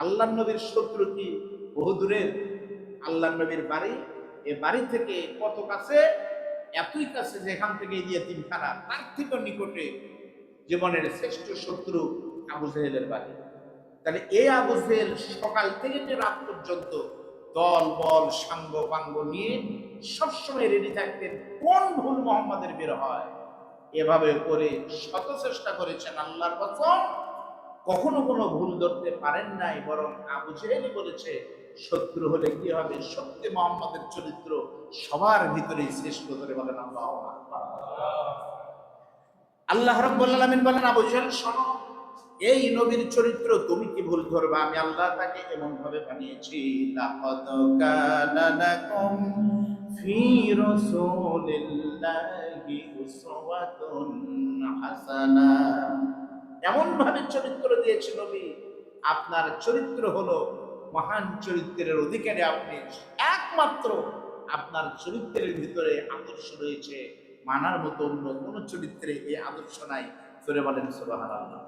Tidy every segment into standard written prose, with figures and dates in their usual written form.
আল্লাহ নবীর শত্রু কি বহু দূরের? আল্লাহ নবীর বাড়ি, এ বাড়ি থেকে কত কাছে? এতই কাছে যেখান থেকে ইয়েতিমখানা, তার থেকে নিকটে জীবনের শ্রেষ্ঠ শত্রু আবু জেহেলের বাড়ি। তাহলে এই আবু জেহেল সকাল থেকে যে রাত পর্যন্ত দল বল সাঙ্গ পাঙ্গ নিয়ে সবসময় রেডি থাকতেন, কোন ভুল মোহাম্মদের বের হয়। এভাবে করে শত চেষ্টা করেছেন, আল্লাহর কসম কখনো কোনো ভুল ধরতে পারেন নাই। বরং আবু জেহেলই বলেছে, শত্রু হলে কি হবে, সত্যি মোহাম্মদের চরিত্র সবার ভিতরেই শ্রেষ্ঠ। ধরে বলেন আল্লাহু আকবার। আল্লাহ রাব্বুল আলামিন বলেন, আবু জেহেল শোনো, এই নবীর চরিত্র তুমি কি ভুল ধরবা? আমি আল্লাহ তাকে এমন ভাবে বানিয়েছি, লাকাদ কানা লাকুম ফি রাসূলিল্লাহি উসওয়াতুন হাসানা। এমন ভাবে চরিত্র দিয়েছে নবী, আপনার চরিত্র হলো মহান চরিত্রের অধিকারী। আপনি একমাত্র, আপনার চরিত্রের ভিতরে আদর্শ রয়েছে, মানার মতো অন্য কোন চরিত্রে এই আদর্শ নাই। ধরে বলেন সুবহানাল্লাহ।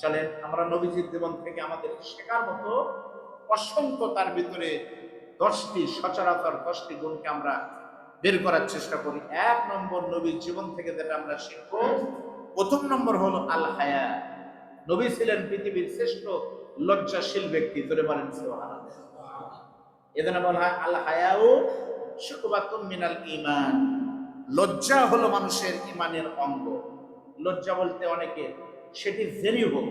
চলেন আমরা নবীজির জীবন থেকে আমাদের শেখার মতো অসংখ্য, তার ভিতরে 10টি সচরাচর 10টি গুণকে আমরা বের করার চেষ্টা করি। 1 নম্বর নবীর জীবন থেকে যেটা আমরা শিখবো, প্রথম নম্বর হলো আল হায়া। নবী ছিলেন পৃথিবীর শ্রেষ্ঠ লজ্জাশীল ব্যক্তি। ধরে বলেন সুবহানাল্লাহ। এজন্য বলা হয় আল হায়াউ শুকবাতুম মিনাল ঈমান। লজ্জা হলো মানুষের ঈমানের অঙ্গ। লজ্জা বলতে অনেকে সেটি জেনি হোক,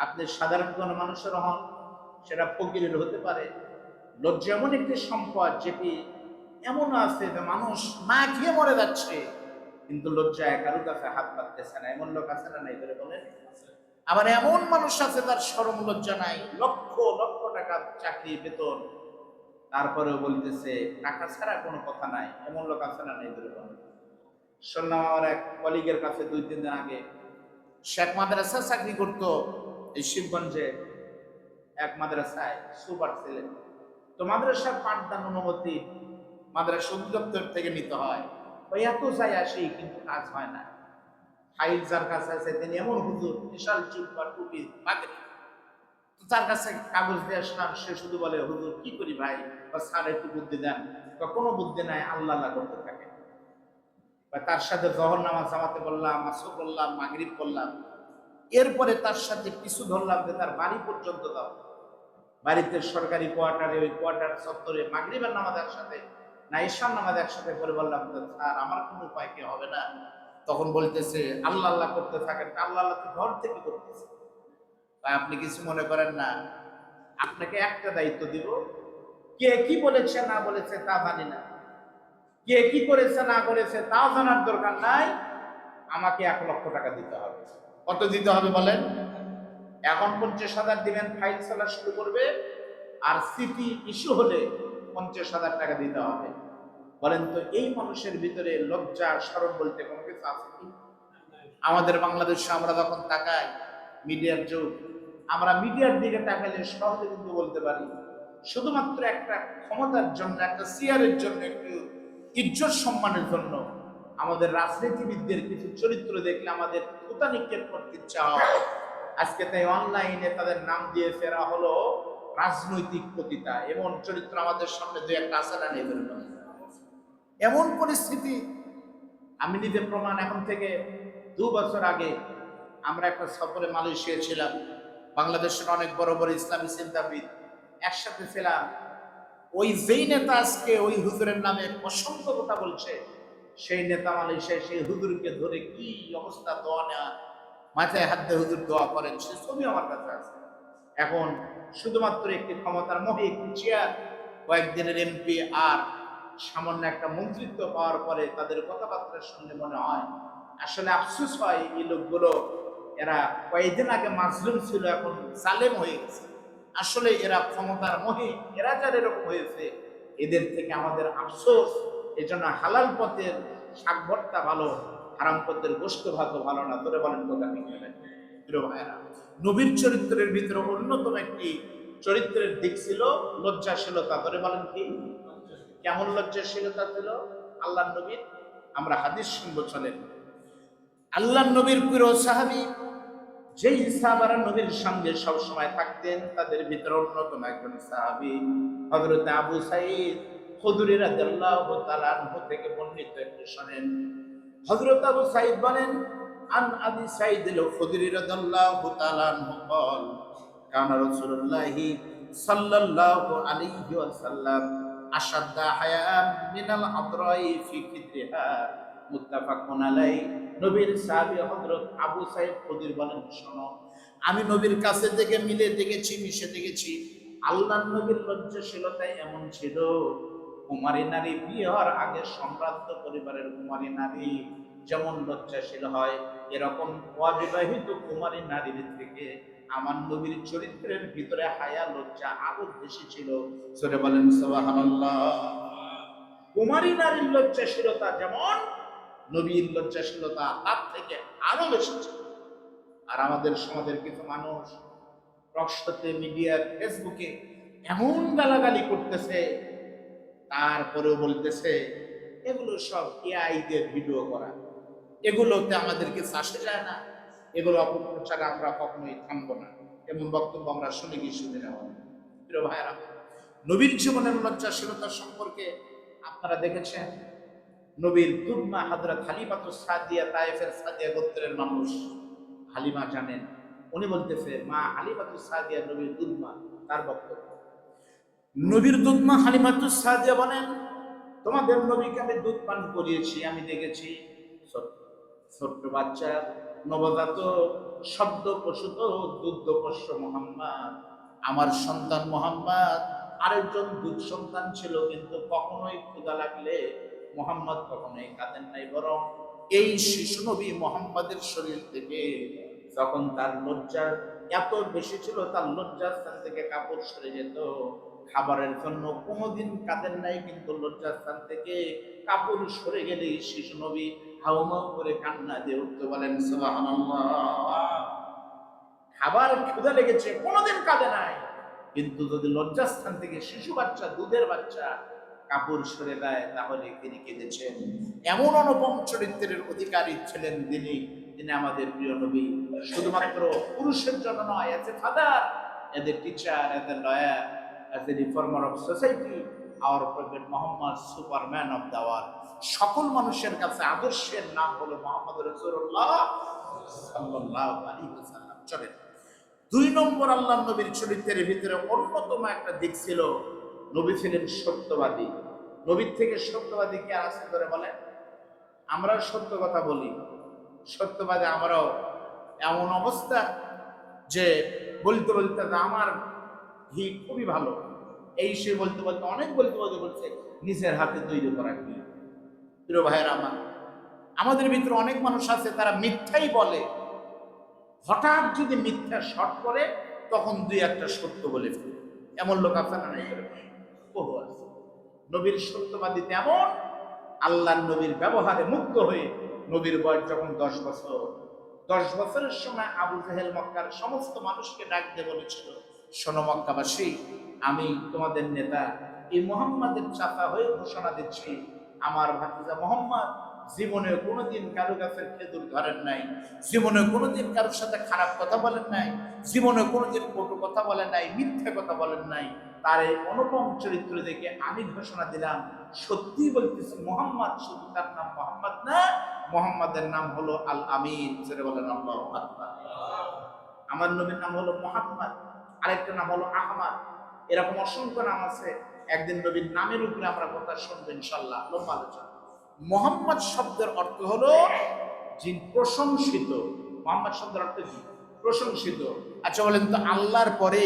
আপনি সাধারণ কোনো মানুষের হন, সেটা ফকিরের হতে পারে। লজ্জা এমন একটি সম্পদ যেটি এমন আছে যে মানুষ না খেয়ে মরে যাচ্ছে, কিন্তু লজ্জায় কারো কাছে হাত পাততেছে না। এমন লোক আছে না নাই? ধরে বলেন। আবার এমন মানুষ আছে তার শরম লজ্জা নাই, লক্ষ লক্ষ টাকা চাকরি বেতন, তারপরেও বলতেছে টাকা ছাড়া কোনো কথা নাই। এমন লোক আছে না নাই? ধরে বলেন। শুনলাম আমার এক কলিগের কাছে 2-3 দিন আগে, শেখ মাদ্রাসা চাকরি করতো এই শিবগঞ্জে এক মাদ্রাসায়, সুপার ছিলেন। তো মাদ্রাসার পাঠদান অনুমতি মাদ্রাসা অধিদপ্তর থেকে নিতে হয়। ওই এত চাই আসি, কিন্তু কাজ হয় না। ফাইল যার কাছে আছে তিনি এমন হুজুর, বিশাল চুপ আর টুপি পাগড়ি। তো তার কাছে কাগজ দিয়ে আসলাম, সে শুধু বলে, হুজুর কি করি ভাই, বা স্যার একটু বুদ্ধি দেন। কোনো বুদ্ধি নাই, আল্লাহ আল্লাহ করতে থাকে। বা তার সাথে জহর নামাজ জামাতে বললাম, আসর বললাম, মাগরিব করলাম। এরপরে তার সাথে পিছু ধরলাম যে তার বাড়ি পর্যন্ত দাও। বাড়িতে সরকারি কোয়ার্টারে, ওই কোয়ার্টার চত্বরে মাগরিবের নামাজ একসাথে না ঈশার নামাজ একসাথে করে বললাম যে স্যার আমার কোনো উপায় কি হবে না? তখন বলতেছে আল্লাহ আল্লাহ করতে থাকেন। আল্লাহ আল্লাহ তো ঘর থেকে করতেছে। তাই আপনি কিছু মনে করেন না, আপনাকে একটা দায়িত্ব দিব, কে কি বলেছে না বলেছে তা জানি না, কে কি করেছে না করেছে তাও জানার দরকার নাই। আমাকে 1 লক্ষ টাকা দিতে হবে। কত দিতে হবে বলেন? এখন 50,000 দিবেন, ফাইল চলা শুরু করবে। আর সিটি ইস্যু হলে 50,000 টাকা দিতে হবে। বলেন তো এই মানুষের ভিতরে লজ্জা শরম বলতে কোনো কিছু আছে কি? আমাদের বাংলাদেশে আমরা যখন তাকাই, মিডিয়ার যুগ, আমরা মিডিয়ার দিকে তাকালে সহজে কিন্তু বলতে পারি, শুধুমাত্র একটা ক্ষমতার জন্য, একটা চেয়ারের জন্য, একটু ইজ্জত সম্মানের জন্য আমাদের রাজনীতিবিদদের কিছু চরিত্র দেখলে আমাদের থুতা নিক্ষেপ করতে ইচ্ছা হয়। আজকে তাই অনলাইনে তাদের নাম দিয়েছে এরা হলো রাজনৈতিক পতিতা। এমন চরিত্র আমাদের সামনে 2-1টা আছে না? নেই? এমন পরিস্থিতি আমি নিজে প্রমাণ। এখন থেকে 2 বছর আগে আমরা একটা সফরে মালয়েশিয়া ছিলাম। বাংলাদেশের অনেক বড় বড় ইসলামী চিন্তাবিদ একসাথে ছিলাম। ওই যেই নেতা আজকে ওই হুজুরের নামে অসংখ্য কথা বলছে, সেই নেতা মালয়েশিয়ায় সেই হুজুরকে ধরে কি অবস্থা, দোয়া নেওয়া, মাথায় হাত দিয়ে হুজুর দোয়া করেন, সে ছবি আমার কাছে আছে। এখন শুধুমাত্র একটি ক্ষমতার মোহে, একটি চেয়ার, কয়েকদিনের এমপি আর সামান্য একটা মন্ত্রিত্ব পাওয়ার পরে তাদের কথাবার্তা শুনলে মনে হয়, আসলে আফসোস হয়, এই লোকগুলো এরা কয়েকদিন আগে মাজলুম ছিল, এখন জালেম হয়ে গেছে। আসলে এরা ক্ষমতার মোহে, এরা যারা এরকম হয়েছে, এদের থেকে আমাদের আফসোস। এজন্য হালাল পথের শাক ভর্তা ভালো, হারাম পথের গোশত ভাতও ভালো না। ধরে বলেন কথা ঠিক নেবেন। প্রিয় ভাইয়েরা, নবীর চরিত্রের ভিতরে অন্যতম একটি চরিত্রের দিক ছিল লজ্জাশীলতা। ধরে বলেন কি? কেমন লজ্জাশীলতা ছিল আল্লাহ নবীর? আমরা হাদিস শুনবো, চলেন। আল্লাহ নবীর প্রিয় সাহাবী যেই সাহাবারা নবীর সঙ্গে সব সময় থাকতেন তাদের ভিতরে অন্যতম একজন সাহাবী হযরত আবু সাঈদ খুদরী রাদিয়াল্লাহু তাআলা আনহু থেকে বর্ণিত, একটু শুনেন। হযরত আবু সাঈদ বলেন, আন আবি সাঈদ আল খুদরী রাদিয়াল্লাহু তাআলা আনহু قال কানা রাসূলুল্লাহি সাল্লাল্লাহু আলাইহি ওয়াসাল্লাম আশাদ্দা হায়াম মিনাল আদরাই ফি কিদরিহা মুত্তাফাকুন আলাইহি। নবীর সাহাবী হযরত আবু সাঈদ খুদরী বলেন, শোনো, আমি নবীর কাছে থেকে মিলে দেখেছি, মিশে দেখেছি, আল্লাহর নবীর লজ্জাশীলতায় এমন ছিল, কুমারী নারী বিয়ে হওয়ার আগে সম্ভ্রান্ত পরিবারের কুমারী নারী যেমন লজ্জাশীল হয়, এরকম অবিবাহিত কুমারী নারীর থেকে আমার নবীর চরিত্রের ভিতরে হায়া লজ্জা আরো বেশি ছিল। সরে বলেন সুবহানাল্লাহ। কুমারী নারীর লজ্জাশীলতা যেমন, নবীর লজ্জাশীলতা তার থেকে আরো বেশি ছিল। আর আমাদের সমাজের কিছু মানুষ রক্সতে মিডিয়ার ফেসবুকে এমন গালাগালি করতেছে, তারপরেও বলতেছে এগুলো সব এআই দিয়ে ভিডিও করা, এগুলোতে আমাদেরকে আসে যায় না, এগুলো অপপ্রচারে আমরা কখনোই থামবো না। এমন বক্তব্য আমরা শুনে কি শুনে নেওয়া। প্রিয় ভাইয়েরা, নবীর জীবনের লজ্জাশীলতা সম্পর্কে আপনারা দেখেছেন, নবীর দুধমা হযরত হালিমাতুস সাদিয়া, তায়েফের সাদিয়া গোত্রের মানুষ, হালিমা জানেন, উনি বলতেছে মা হালিমাতুস সাদিয়া নবীর দুধমা, তার বক্তব্য। নবীর দুধমা হালিমাতুস সাদিয়া বলেন, তোমাদের নবীকে আমি দুধ পান করিয়েছি, আমি দেখেছি ছোট্ট বাচ্চা নবজাত শব্দ প্রসূত দুগ্ধ পোষ্য মুহাম্মদ, আমার সন্তান মুহাম্মদ আরেকজন দুধ সন্তান ছিল, কিন্তু কখনোই ক্ষুধা লাগলে মুহাম্মদ কখনোই কাঁদেন নাই, বরং এই শিশু নবী মুহাম্মদের শরীর থেকে যখন তার লজ্জা এত বেশি ছিল, তার লজ্জার স্থান থেকে কাপড় সরে যেত। খাবারের জন্য কোনোদিন কাঁদেন নাই, কিন্তু লজ্জার স্থান থেকে কাপড় সরে গেলে শিশু নবী হাউমাউ করে কান্না দিয়ে উঠতে, বলেন সুবহানাল্লাহ। খাবার ক্ষুধা লেগেছে, কোনোদিন কাঁদে নাই, কিন্তু যদি লজ্জাস্থান থেকে শিশু বাচ্চা, দুধের বাচ্চা কাপড় সরে দেয়, তাহলে তিনি কেঁদেছেন। এমন অনুপম চরিত্রের অধিকারী ছিলেন তিনি আমাদের প্রিয় নবী। শুধুমাত্র পুরুষের জন্য নয়, as a father, as a teacher, as a lawyer, as a reformer of society, hour prophet Muhammad Superman of the world. সকল মানুষের কাছে আদর্শের নাম হলো মুহাম্মদ রাসূলুল্লাহ সাল্লাল্লাহু আলাইহি ওয়াসাল্লাম। চলেন, 2 নম্বর আল্লাহর নবীর চরিত্রের ভিতরে অন্যতম একটা দিক ছিল, নবী ছিলেন সত্যবাদী। নবীর থেকে সত্যবাদী কে আছে ধরে বলেন? আমরা সত্য কথা বলি, সত্যবাদী আমরাও। এমন অবস্থা যে বলতে বলতে আমার ঘি খুবই ভালো, এই সে বলতে বলতে অনেক বলতে বলতে বলছে নিজের হাতে তৈরি করা ঘি। প্রিয় ভাইয়েরা আমার, আমাদের ভিতরে অনেক মানুষ আছে তারা মিথ্যাই বলে, হঠাৎ যদি মিথ্যা শর্ট করে তখন 2-1টা সত্য বলে ফেলে। এমন লোক আছে না? বহু আছে। নবীর সত্যবাদী তেমন, আল্লাহর নবীর ব্যবহারে মুগ্ধ হয়ে নবীর বয়স যখন 10 বছর, 10 বছরের সময় আবু জাহেল মক্কার সমস্ত মানুষকে ডাক দিয়ে বলেছিল, শোনো মক্কাবাসী, আমি তোমাদের নেতা, এই মুহাম্মাদের চাচা হয়ে ঘোষণা দিচ্ছি, আমার ভাতিজা মুহাম্মদ জীবনে কোনোদিন কারো গাছের খেজুর ধরেন নাই, জীবনে কোনোদিন কারোর সাথে খারাপ কথা বলেন নাই, জীবনে কোনোদিন কটু কথা বলেন নাই, মিথ্যা কথা বলেন নাই। তার এই অনুপম চরিত্র দেখে আমি ঘোষণা দিলাম, সত্যি বলতেছি মুহাম্মদ শুধু তার নাম মুহাম্মদ না, মুহাম্মাদের নাম হলো আল আমিন। সেটা বলেন আল্লাহু আকবার। আমার নবীর নাম হলো মুহাম্মদ, আরেকটা নাম হলো আহমদ, এরকম অসংখ্য নাম আছে। একদিন নবীর নামের উপরে আমরা কথা শুনবো ইনশাআল্লাহ, লম্বা আলোচনা। মুহাম্মদ শব্দের অর্থ হলো যিনি প্রশংসিত। মুহাম্মদ শব্দের অর্থ কি? প্রশংসিত। আচ্ছা বলেন তো, আল্লাহর পরে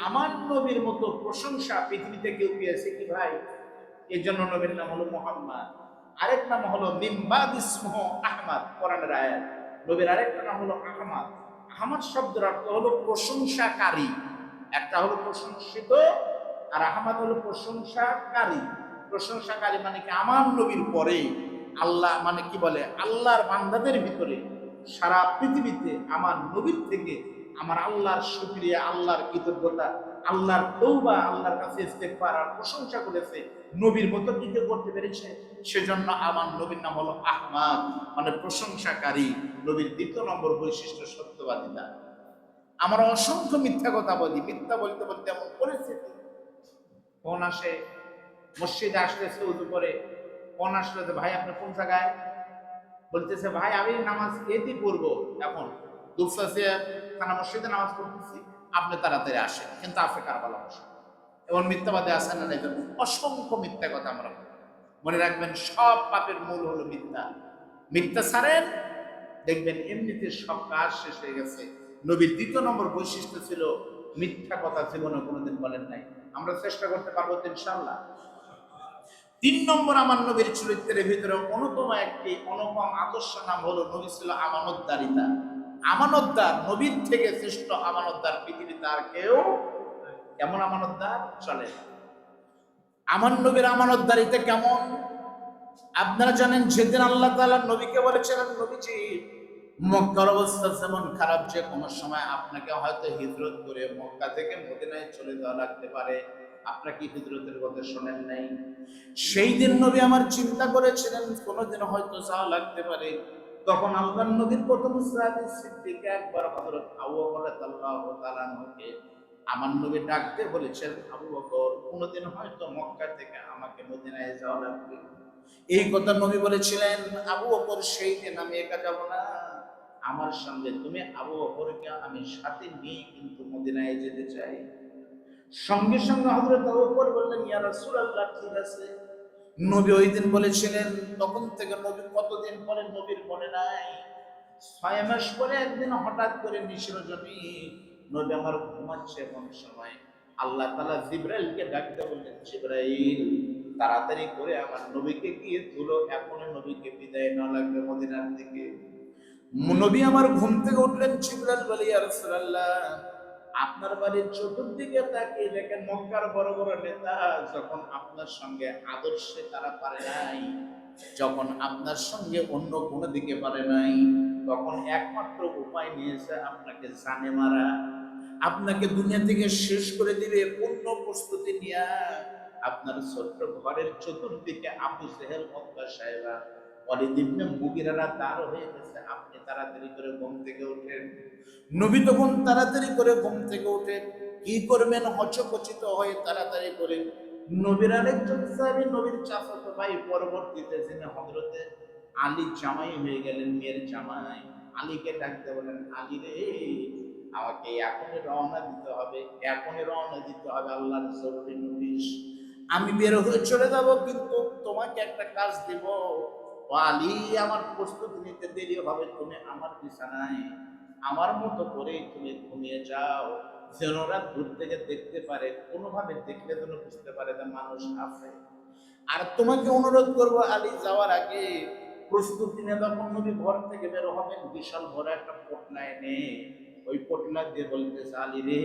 আমার নবীর মতো প্রশংসা পৃথিবীতে কেউ পেয়েছে কি ভাই? এই জন্য নবীর নাম হলো মুহাম্মদ। আরেক নাম হলো মিন বাদ ইসমুহু আহমদ, কোরআনের আয়াত। নবীর আরেকটা নাম হলো আহমদ। আহমদ শব্দের অর্থ হলো প্রশংসাকারী। একটা হলো প্রশংসিত, আর আহমদ হলো প্রশংসাকারী। প্রশংসাকারী মানে কি? আমার নবীর পরে আল্লাহ, মানে কি বলে, আল্লাহর বান্দাদের ভিতরে সারা পৃথিবীতে আমার নবীর থেকে আমার আল্লাহর শুকরিয়া, আল্লাহর কৃতজ্ঞতা, আল্লাহর তওবা, আল্লাহর কাছে ইস্তেগফার আর প্রশংসা করেছে। নবীর মতো কি কেউ করতে পেরেছে? সেজন্য আমার নবীর নাম হলো আহমাদ, মানে প্রশংসাকারী। নবীর দ্বিতীয় নম্বর বৈশিষ্ট্য সত্যবাদিতা। আমরা অসংখ্য মিথ্যা কথা বলি, মিথ্যা বলতে বলতে এমন পরিস্থিতি, ফোন আসে, মসজিদে আসতেছে উজু করে, ফোন আসলে যে ভাই আপনি কোন জায়গায়, বলতেছে ভাই আমি নামাজ এটি পড়বো, এখন দুপসাসে থানা মসজিদে নামাজ পড়তেছি, আপনি তাড়াতাড়ি আসেন, কিন্তু আপনি কারবালা বসেন। এবং মিথ্যাবাদে আসেন না, দেখবেন অসংখ্য মিথ্যা কথা আমরা বলি। মনে রাখবেন সব পাপের মূল হলো মিথ্যা। মিথ্যা ছাড়েন, দেখবেন এমনিতে সব কাজ শেষ হয়ে গেছে। নবীর দ্বিতীয় নম্বর বৈশিষ্ট্য ছিল মিথ্যা কথা জীবনে কোনোদিন বলেন নাই। আমরা চেষ্টা করতে পারবো তো ইনশাআল্লাহ। 3 নম্বর আমার নবীর চরিত্রের ভিতরে অন্যতম একটি অনুপম আদর্শ নাম হলো নবী ছিল আমানতদারিতা। আমানতদার, নবীর থেকে শ্রেষ্ঠ আমানতদার পৃথিবীতে আর কেউ কেমন আমানতদার চলে। আমার নবীর আমানতদারিতা কেমন আপনারা জানেন। যেদিন আল্লাহ তাআলা নবীকে বলেছিলেন, নবীজি মক্কার অবস্থা যেমন খারাপ, যে কোনো সময় আপনাকে হয়তো হিজরত করে মক্কা থেকে মদিনায় চলে যাওয়া লাগতে পারে, আপনারা কি হিজরতের কথা শোনেন নাই? সেই দিন নবী আমার চিন্তা করেছিলেন কোনোদিন হয়তো যাওয়া লাগতে পারে। তখন আল্লাহর নবীর প্রথম সাহাবী সিদ্দিক একবার হযরত আবু বকর রাদিয়াল্লাহু তাআলা আনহুকে আমার নবী ডাকতে বলেছেন, আবু বকর কোনোদিন হয়তো মক্কা থেকে আমাকে মদিনায় যাওয়া লাগবে। এই কথা নবী বলেছিলেন, আবু বকর সেই দিন আমি একা যাব না, আমার সঙ্গে তুমি আবু বকরকে আমি সাথে নিয়ে কিন্তু মদিনায় যেতে চাই। সঙ্গে সঙ্গে হযরত আবু বকর বললেন, ইয়া রাসূলুল্লাহ ঠিক আছে। নবী ওই দিন বলেছিলেন, তখন থেকে নবী কতদিন পরে নবীর মনে নাই, 6 মাস পরে একদিন হঠাৎ করে নিশিরজনী নবী আমার ঘুমাচ্ছে এমন সময় আল্লাহ তাআলা জিবরাইলকে ডাকতে বললেন, জিবরাইল তাড়াতাড়ি করে আমার নবীকে গিয়ে তুলো, এখনো নবীকে বিদায় না লাগবে মদিনার দিকে। নবী আমার ঘুম থেকে উঠলেন, জিবরাইল বলে, ইয়া রাসূলুল্লাহ আপনার বাড়ির চতুর্দিকে তাকিয়ে দেখেন মক্কার বড় বড় নেতা যখন আপনার সঙ্গে আদর্শে তারা পারে নাই, যখন আপনার সঙ্গে অন্য কোনো দিকে পারে নাই, তখন একমাত্র উপায় নিয়েছে আপনাকে জানে মারা, আপনাকে দুনিয়া থেকে শেষ করে দিবে। পূর্ণ প্রস্তুতি নিয়ে আপনার ছোট্ট ঘরের চতুর্দিকে আবু জেহেল, উতবা সাহেবা, ওয়ালিদ ইবনে মুগিরারা দাঁড় হয়ে গেছে, আপনি তাড়াতাড়ি করে ঘুম থেকে ওঠেন। নবী তখন তাড়াতাড়ি করে ঘুম থেকে উঠে কি করবেন হচকচিত হয়ে তাড়াতাড়ি করে নবীর আরেকজন সাহাবী, নবীর চাচাতো ভাই, পরবর্তীতে যিনি হযরতে আলী জামাই হয়ে গেলেন, মেয়ের জামাই, আলীকে ডাকতে বলেন, আলী রে আমাকে এখনই রওনা দিতে হবে, এখনই রওনা দিতে হবে, আল্লাহর জরুরি নোটিশ। আমি বের হয়ে চলে যাব, কিন্তু তোমাকে একটা কাজ দেব, ও আলী আমার প্রস্তুতি নিতে দেরি হবে, তুমি আমার বিছানায় আমার মতো করে তুমি ঘুমিয়ে যাও, যেন ওরা দূর থেকে দেখতে পারে, কোনোভাবে দেখলে যেন বুঝতে পারে যে মানুষ আছে। আর তোমাকে অনুরোধ করবো আলী যাওয়ার আগে প্রস্তুতি নিয়ে যখন নবী ঘর থেকে বের হবেন, বিশাল বড় একটা পটলা এনে ওই পটলা দিয়ে বলতেছে, আলী রে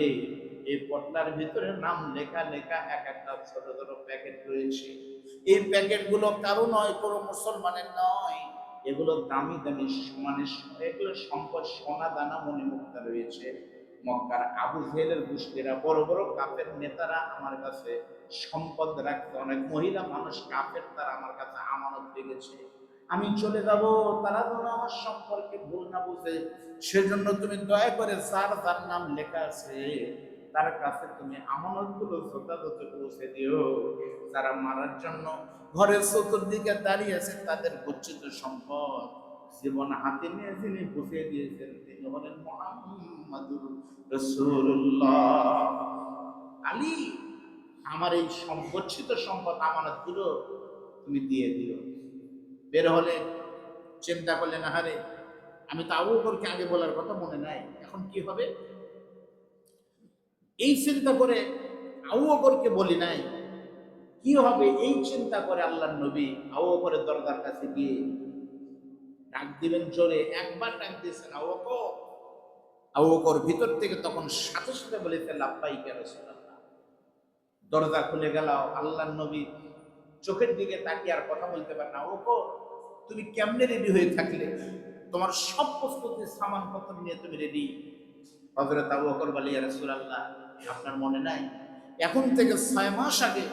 এই পটলার ভিতরে নাম লেখা লেখা এক একটা ছোট ছোট প্যাকেট রয়েছে, এই প্যাকেট গুলো কারো নয়, কোনো মুসলমানের নয়, এগুলো দামি দামি মানে এগুলো সম্পদ, সোনা দানা মণিমুক্তা রয়েছে। মক্কার আবু জেহেলের গোষ্ঠীরা, বড় বড় কাফের নেতারা আমার কাছে সম্পদ রাখতে, অনেক মহিলা মানুষ কাফের, তারা আমার কাছে আমানত রেখেছে, আমি চলে যাব, তারা যেন আমার সম্পর্কে ভুল না বুঝে, সেজন্য তুমি দয়া করে যার যার নাম লেখা আছে তার কাছে তুমি আমানত গুলো যথাযথ পৌঁছে দিও। যারা মারার জন্য ঘরের চতুর্দিকে দাঁড়িয়ে আছে তাদের গচ্ছিত সম্পদ জীবন হাতে নিয়ে যিনি বুঝিয়ে দিয়েছেন তিনি হলেন মুহাম্মাদুর রাসূলুল্লাহ। আলী আমার এই গচ্ছিত সম্পদ আমানত গুলো তুমি দিয়ে দিও। বের হলে চিন্তা করলেন, আহারে আমি তো আবু বকরকে আগে বলার কথা মনে নাই, এখন কি হবে, এই চিন্তা করে আবু বকরকে বলি নাই, কি হবে এই চিন্তা করে আল্লাহর নবী আবু বকরের দরজার কাছে গিয়ে ডাক দিবেন জোরে, একবার ডাক দিয়েছেন আবু বকর। আবু বকর ভিতর থেকে তখন সাথে সাথে বলেছে, লাব্বাইক ইয়া রাসূলুল্লাহ। দরজা খুলে গেল, আল্লাহর নবী চোখের দিকে তাকিয়ে আর কথা বলতে পারে না, আবু বকর তুমি কেমনে রেডি হয়ে থাকলে, তোমার সব প্রস্তুতির সামানপত্র নিয়ে তুমি রেডি, হযরত আবু বকর বলে, ইয়া রাসূলুল্লাহ, আপনার মনে নাই এখন থেকে 6 মাস আগে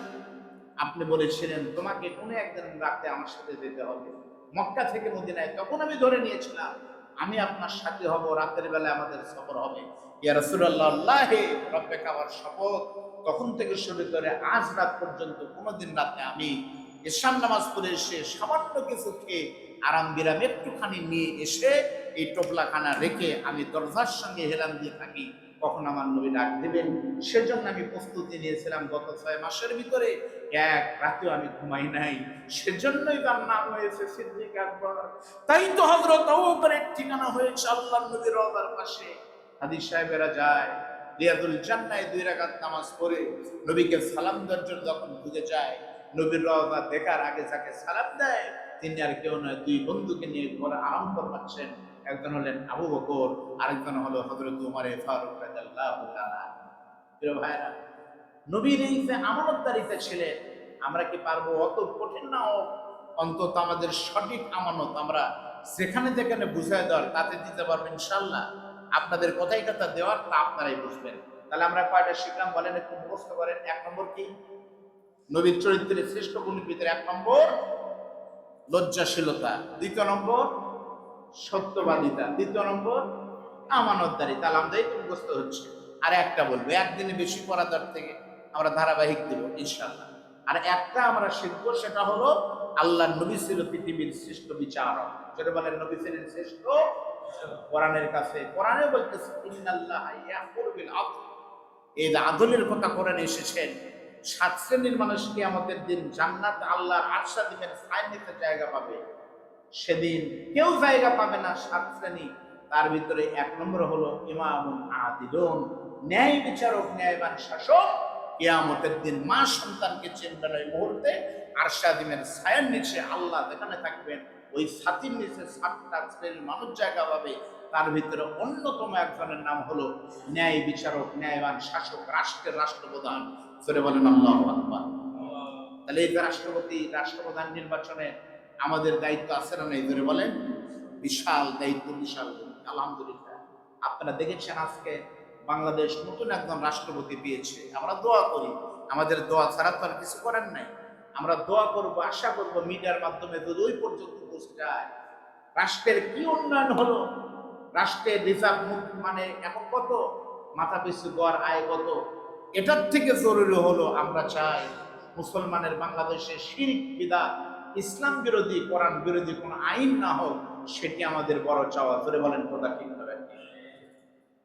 আপনি বলেছিলেন তোমাকে কোনো একদিন রাতে আমার সাথে যেতে হবে মক্কা থেকে মদিনায়। তখন আমি ধরে নিয়েছিলাম আমি আপনার সাথে হব, রাতের বেলা আমাদের সফর হবে। ইয়া রাসূলুল্লাহ, আল্লাহে রব্বে কাবার শপথ, তখন থেকে শুরু করে আজ রাত পর্যন্ত কোনোদিন রাতে আমি এশার নামাজ পড়ে এসে সামান্য কিছু খেয়ে আরাম বিরাম একটুখানি নিয়ে এসে এই টোপলাখানা রেখে আমি দরজার সঙ্গে হেলান দিয়ে থাকি কখন আমার নবী ডাক দেবেন। সেজন্য আমি প্রস্তুতি নিয়েছিলাম গত 6 মাসের ভিতরে এক রাতেও আমি ঘুমাই নাই। সেজন্যই তার নাম হয়েছে সিদ্দিক আকবর। তাই তো হযরত আবু বকরের ঠিকানা হয়েছে আল্লাহর নবীর রওজার পাশে। হাদিস সাহেবেরা যায় রিয়াদুল জান্নায় 2 রাকাত নামাজ পড়ে নবীকে সালাম দেওয়ার জন্য যখন ঢুকে যায়, নবীর রওজা দেখার আগে যাকে সালাম দেয় তিনি আর কেউ নয়, 2 বন্ধুকে নিয়ে ঘরে আরাম করছেন। একজন হলেন আবু বকর, আরেকজন হলো হযরত উমর ফারুক রাদিয়াল্লাহু তাআলা। প্রিয় ভাইরা, নবীর এই যে আমানতদারিতে ছিলেন, আমরা কি পারবো? অত কঠিন না হোক, অন্তত আমাদের সঠিক আমানত আমরা যেখানে যেখানে বুঝায় দেওয়ার তাতে দিতে পারবো ইনশাআল্লাহ। আপনাদের কথাই কথা দেওয়ার তা আপনারাই বুঝবেন। তাহলে আমরা কয়টা শিখলাম বলেন, একটু মুখস্থ করেন। 1 নম্বর কি? নবীর চরিত্রের শ্রেষ্ঠ গুণের ভিতরে 1 নম্বর লজ্জাশীলতা, 2 নম্বর সত্যবাদিতা, 3 নম্বর আমানতদারিতা। আলহামদুলিল্লাহ তো মুখস্থ হচ্ছে। আর একটা বলবো, একদিনে বেশি পড়াদার থেকে আমরা ধারাবাহিক দেব ইনশাআল্লাহ। আর একটা আমরা শিখবো, সেটা হলো আল্লাহর নবী ছিল পৃথিবীর শ্রেষ্ঠ বিচারক। যেটা বলেন নবী ছিলেন শ্রেষ্ঠ কোরআনের কাছে। কোরআনে বলতেছে ইন্নাল্লাহা ইয়াকুলু বিল আদল, এই আদলের কথা কোরআনে এসেছেন। 7 শ্রেণীর মানুষ কিয়ামতের দিন জান্নাত আল্লাহর আরশাদিমের ছায়ার নিচে জায়গা পাবে। সেদিন কেউ জায়গা পাবে না 7 শ্রেণী। তার ভিতরে 1 নম্বর হলো ইমামুন আদিলুন, ন্যায় বিচারক, ন্যায়বান শাসক। কিয়ামতের দিন মা সন্তানকে চিনবেন ওই মুহূর্তে আরশাদিমের ছায়ার নিচে আল্লাহ যেখানে থাকবেন ওই ছাতির নিচে 7টা শ্রেণীর মানুষ জায়গা পাবে। তার ভিতরে অন্যতম একজনের নাম হলো ন্যায় বিচারক, ন্যায়বান শাসক, রাষ্ট্রের রাষ্ট্রপ্রধান। সরে বলেন আল্লাহু আকবার। তাহলে এই রাষ্ট্রপতি, রাষ্ট্রপ্রধান নির্বাচনে আমাদের দায়িত্ব আছে না নাই? ধরে বলেন, বিশাল দায়িত্ব, বিশাল। আলহামদুলিল্লাহ আপনারা দেখেছেন আজকে বাংলাদেশ নতুন একজন রাষ্ট্রপতি পেয়েছে। আমরা দোয়া করি, আমাদের দোয়া ছাড়া তো আর কিছু করেন নাই। আমরা দোয়া করব, আশা করব মিডিয়ার মাধ্যমে যদি ওই পর্যন্ত পৌঁছে যায়। রাষ্ট্রের কি উন্নয়ন হলো, রাষ্ট্রের রিজার্ভ মানে এখন কত, মাথা পিছু গড় আয় কত, এটার থেকে জরুরি হলো আমরা চাই মুসলমানের বাংলাদেশে শিরক, বিদআত, ইসলাম বিরোধী, কোরআন বিরোধী কোন আইন না হোক, সেটি আমাদের বড় চাওয়া। ধরে বলেন কথা ঠিক করেন।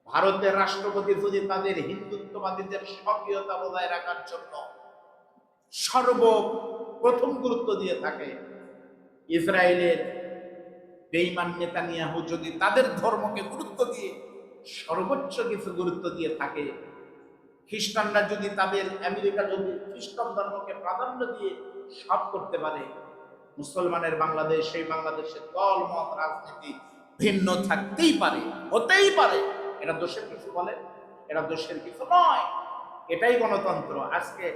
ভারতের রাষ্ট্রপতি যদি তাদের হিন্দুত্ববাদীদের সক্রিয়তা বজায় রাখার জন্য সর্বপ্রথম গুরুত্ব দিয়ে থাকে, ইসরায়েলের বেঈমান নেতানিয়াহু যদি তাদের ধর্মকে গুরুত্ব দিয়ে সর্বোচ্চ কিছু গুরুত্ব দিয়ে থাকে, খ্রিস্টানরা যদি তাদের, আমেরিকা যদি খ্রিস্টান ধর্মকে প্রাধান্য দিয়ে সব করতে পারে, মুসলমানের বাংলাদেশ, সেই বাংলাদেশের দল মত রাজনীতি ভিন্ন থাকতেই পারে, হতেই পারে। এটা দোষের কিছু বলে, এটা দোষের কিছু নয়, এটাই গণতন্ত্র। আজকে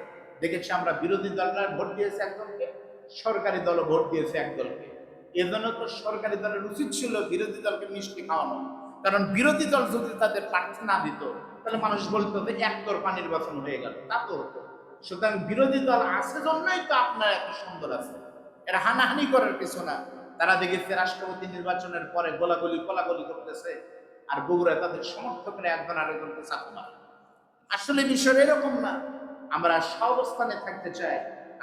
দেখেছি আমরা বিরোধী দলরা ভোট দিয়েছে একদলকে, সরকারি দলও ভোট দিয়েছে একদলকে। এজন্য তো সরকারি দলের উচিত ছিল বিরোধী দলকে মিষ্টি খাওয়ানো। কারণ বিরোধী দল যদি তাদের প্রার্থী না দিত তাহলে মানুষ বলতো যে একতরফা নির্বাচন হয়ে গেল, তা তো হতো। সুতরাং বিরোধী দল আছে জন্যই তো আপনার এত সুন্দর আছে। এরা হানাহানি করার কিছু না। তারা দেখেছে রাষ্ট্রপতি নির্বাচনের পরে গোলাগুলি কোলাগুলি করতেছে, আর বগুড়ায় তাদের সমর্থকরা একজন আরেকজনকে চাপ মারে। আসলে বিষয় এরকম না। আমরা সহাবস্থানে থাকতে চাই।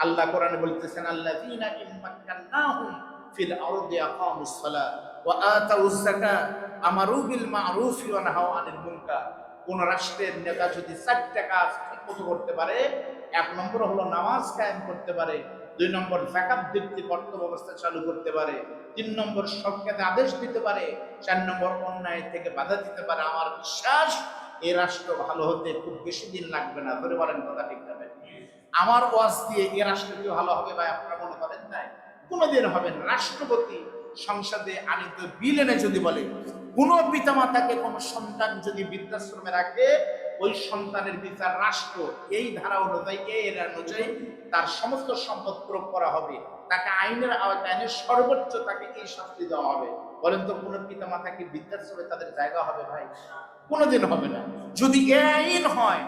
আল্লাহ কোরআনে বলতেছেন আল্লাযীনা ইম্মাক্কান্নাহুম ফিল আরদি আকামুস সালাহ ওয়া আতাউয যাকাত আমারু বিল মা'রুফ ওয়া নাহাউ আনিল মুনকার। কোন রাষ্ট্রের নেতা যদি 4টা কাজ ঠিকমতো করতে পারে, 1 নম্বর হলো নামাজ কায়েম করতে পারে, 2 নম্বর যাকাত ভিত্তিক অর্থ ব্যবস্থা চালু করতে পারে, 3 নম্বর সৎকাজে আদেশ দিতে পারে, 4 নম্বর অন্যায় থেকে বাধা দিতে পারে, আমার বিশ্বাস এই রাষ্ট্র ভালো হতে খুব বেশি দিন লাগবে না। ধরে বলেন কথা ঠিক যাবে। আমার ওয়াজ দিয়ে এই রাষ্ট্র কি ভালো হবে ভাই আপনারা মনে করেন? তাই কোনোদিন হবে না। রাষ্ট্রপতি সংসদে আনিত বিল এনে যদি বলে কোন পিতামাতাকে কোন সন্তান যদি বৃদ্ধাশ্রমে রাখে, ওই সন্তানের বিচার রাষ্ট্র এই ধারা অনুযায়ী, এই অনুযায়ী তার সমস্ত সম্পদ প্রয়োগ করা হবে, তাকে আইনের আওতায় এনে সর্বোচ্চ তাকে এই শাস্তি দেওয়া হবে। বলেন তো কোনো পিতা মাতা কি বৃদ্ধাশ্রমে তাদের জায়গা হবে ভাই? কোনোদিন হবে না। যদি এ আইন হয়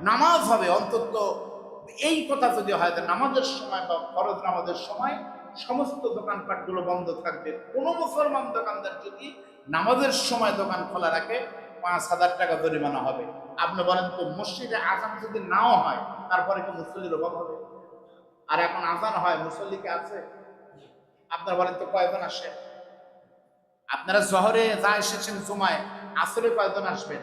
নামাজ হবে, অন্তত এই কথা যদি হয় যে নামাজের সময় বা ফরজ নামাজের সময় সমস্ত দোকানপাটগুলো বন্ধ থাকবে। কোনো মুসলমান দোকানদার যদি নামাজের সময় দোকান খোলা রাখে 5,000 টাকা জরিমানা হবে। আপনি বলেন তো মসজিদে আজান যদি নাও হয় তারপরে কি মুসল্লির অভাব হবে? আর এখন আজান হয়, মুসল্লি কি আছে? আপনারা বলেন তো কয়জন আসে? আপনারা জহরে যা এসেছেন জুমায়, আসরে কয়জন আসবেন?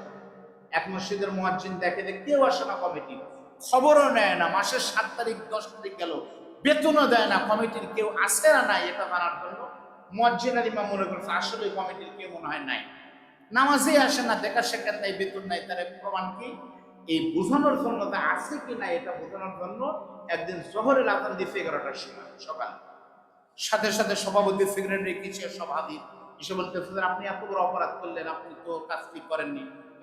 এক মসজিদের মুয়াজ্জিন দেখে যে কেউ আসে না, কমিটি খবরও নেয় না, মাসের 7 তারিখ 10 তারিখ গেল, বেতনও দেয় না, কমিটির কেউ আসে না নাই এটা জানার জন্য মুয়াজ্জিন আর ইমাম মনে করছে আসলে কমিটির কেউ মনে হয় নাই, নামাজে আসে না, দেখা শেখার নাই, বেতন নাই, তার প্রমাণ কি? এই বোঝানোর জন্য তা আছে কি না এটা বোঝানোর জন্য একদিন জোহরের আজান দিচ্ছে 11টার সময় সকালে, সাথে সাথে সভাপতি সেক্রেটারি কিছু সব হাজির এসে বলতেছে যে আপনি এত বড় অপরাধ করলেন, আপনি তো কাজ ঠিক করেননি।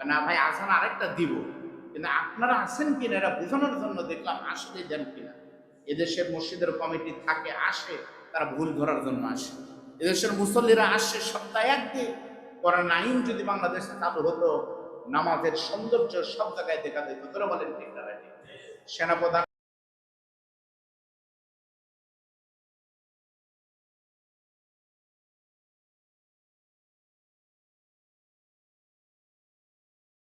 না ভাই, আসান আরেকটা দিব, কিন্তু আপনারা আসেন কিনা এটা বোঝানোর জন্য দেখলাম, আসলে দেন কিনা। এদেশের মসজিদের কমিটি থাকে, আসে, তারা ভুল ধরার জন্য আসে। এদেশের মুসল্লিরা আসে সপ্তাহে একদিন। কোরআন আইন যদি বাংলাদেশে চালু হতো, নামাজের সৌন্দর্য সব জায়গায় দেখা যেত। তোরা বলেন ঠিক না? সেনাপ্রধান